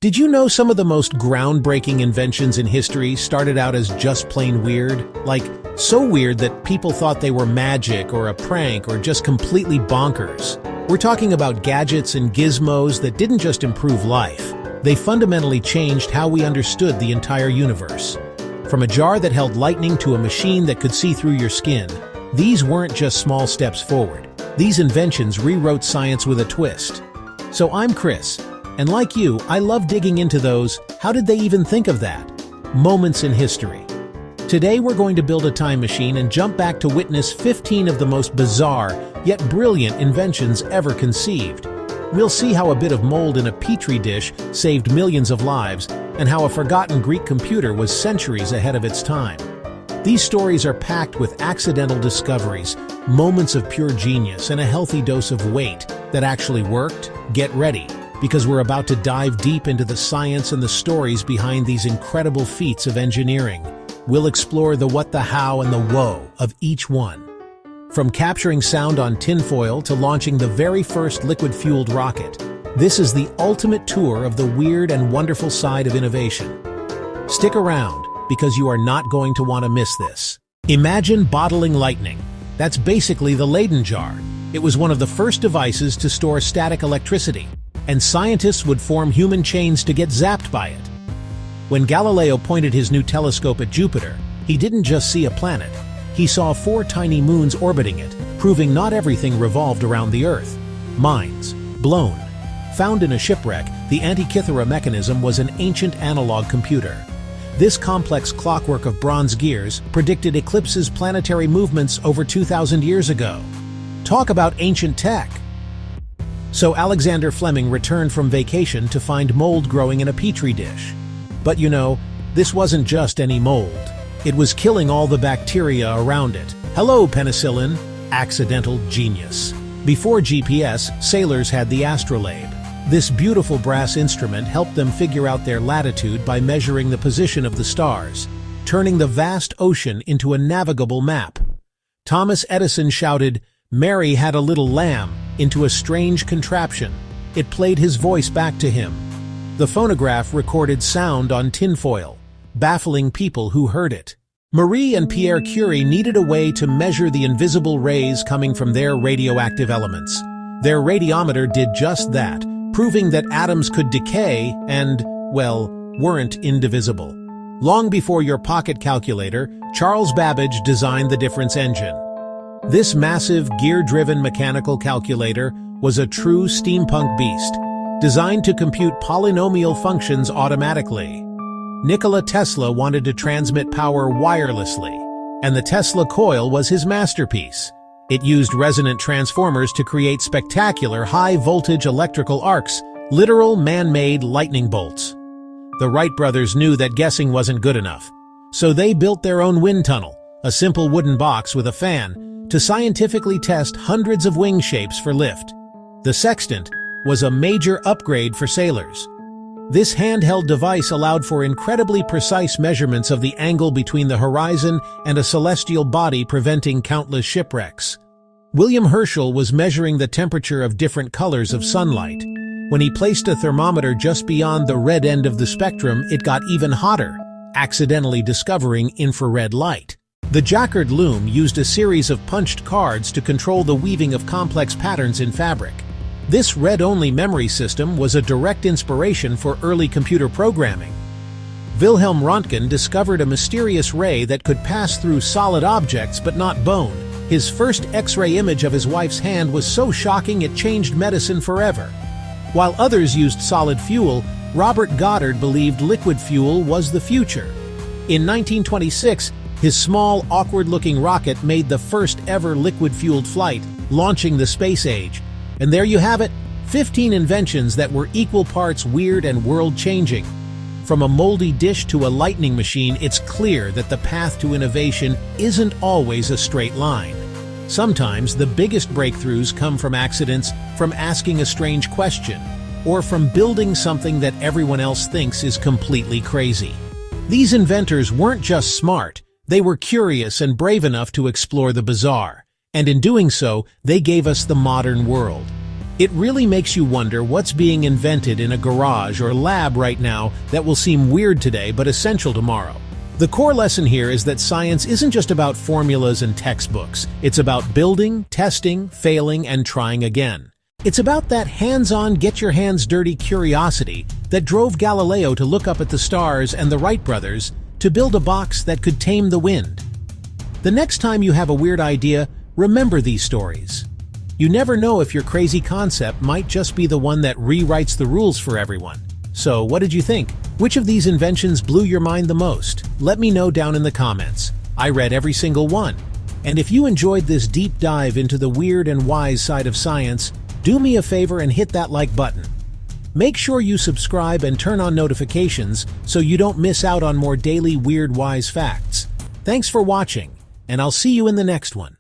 Did you know some of the most groundbreaking inventions in history started out as just plain weird? Like, so weird that people thought they were magic or a prank or just completely bonkers. We're talking about gadgets and gizmos that didn't just improve life. They fundamentally changed how we understood the entire universe. From a jar that held lightning to a machine that could see through your skin, these weren't just small steps forward. These inventions rewrote science with a twist. So I'm Chris. And like you, I love digging into those "how did they even think of that?" moments in history. Today we're going to build a time machine and jump back to witness 15 of the most bizarre, yet brilliant inventions ever conceived. We'll see how a bit of mold in a petri dish saved millions of lives, and how a forgotten Greek computer was centuries ahead of its time. These stories are packed with accidental discoveries, moments of pure genius, and a healthy dose of wait that actually worked. Get ready, because we're about to dive deep into the science and the stories behind these incredible feats of engineering. We'll explore the what, the how, and the whoa of each one. From capturing sound on tinfoil to launching the very first liquid-fueled rocket, this is the ultimate tour of the weird and wonderful side of innovation. Stick around, because you are not going to want to miss this. Imagine bottling lightning. That's basically the Leyden jar. It was one of the first devices to store static electricity, and scientists would form human chains to get zapped by it. When Galileo pointed his new telescope at Jupiter, he didn't just see a planet. He saw 4 tiny moons orbiting it, proving not everything revolved around the Earth. Minds blown. Found in a shipwreck, the Antikythera mechanism was an ancient analog computer. This complex clockwork of bronze gears predicted eclipses' planetary movements over 2,000 years ago. Talk about ancient tech! So Alexander Fleming returned from vacation to find mold growing in a petri dish. But you know, this wasn't just any mold. It was killing all the bacteria around it. Hello, Penicillin, accidental genius. Before GPS, sailors had the astrolabe. This beautiful brass instrument helped them figure out their latitude by measuring the position of the stars, turning the vast ocean into a navigable map. Thomas Edison shouted, "Mary had a little lamb," into a strange contraption. It played his voice back to him. The phonograph recorded sound on tinfoil, baffling people who heard it. Marie and Pierre Curie needed a way to measure the invisible rays coming from their radioactive elements. Their radiometer did just that, proving that atoms could decay and, well, weren't indivisible. Long before your pocket calculator, Charles Babbage designed the difference engine. This massive, gear-driven mechanical calculator was a true steampunk beast, designed to compute polynomial functions automatically. Nikola Tesla wanted to transmit power wirelessly, and the Tesla coil was his masterpiece. It used resonant transformers to create spectacular high-voltage electrical arcs, literal man-made lightning bolts. The Wright brothers knew that guessing wasn't good enough, so they built their own wind tunnel, a simple wooden box with a fan, to scientifically test hundreds of wing shapes for lift. The sextant was a major upgrade for sailors. This handheld device allowed for incredibly precise measurements of the angle between the horizon and a celestial body, preventing countless shipwrecks. William Herschel was measuring the temperature of different colors of sunlight. When he placed a thermometer just beyond the red end of the spectrum, it got even hotter, accidentally discovering infrared light. The Jacquard loom used a series of punched cards to control the weaving of complex patterns in fabric. This read-only memory system was a direct inspiration for early computer programming. Wilhelm Röntgen discovered a mysterious ray that could pass through solid objects but not bone. His first X-ray image of his wife's hand was so shocking it changed medicine forever. While others used solid fuel, Robert Goddard believed liquid fuel was the future. In 1926, his small, awkward-looking rocket made the first ever liquid-fueled flight, launching the space age. And there you have it, 15 inventions that were equal parts weird and world-changing. From a moldy dish to a lightning machine, it's clear that the path to innovation isn't always a straight line. Sometimes the biggest breakthroughs come from accidents, from asking a strange question, or from building something that everyone else thinks is completely crazy. These inventors weren't just smart, they were curious and brave enough to explore the bizarre. And in doing so, they gave us the modern world. It really makes you wonder what's being invented in a garage or lab right now that will seem weird today but essential tomorrow. The core lesson here is that science isn't just about formulas and textbooks. It's about building, testing, failing, and trying again. It's about that hands-on, get-your-hands-dirty curiosity that drove Galileo to look up at the stars and the Wright brothers to build a box that could tame the wind. The next time you have a weird idea, remember these stories. You never know if your crazy concept might just be the one that rewrites the rules for everyone. So, what did you think? Which of these inventions blew your mind the most? Let me know down in the comments. I read every single one. And if you enjoyed this deep dive into the weird and wise side of science, do me a favor and hit that like button. Make sure you subscribe and turn on notifications so you don't miss out on more daily weird wise facts. Thanks for watching, and I'll see you in the next one.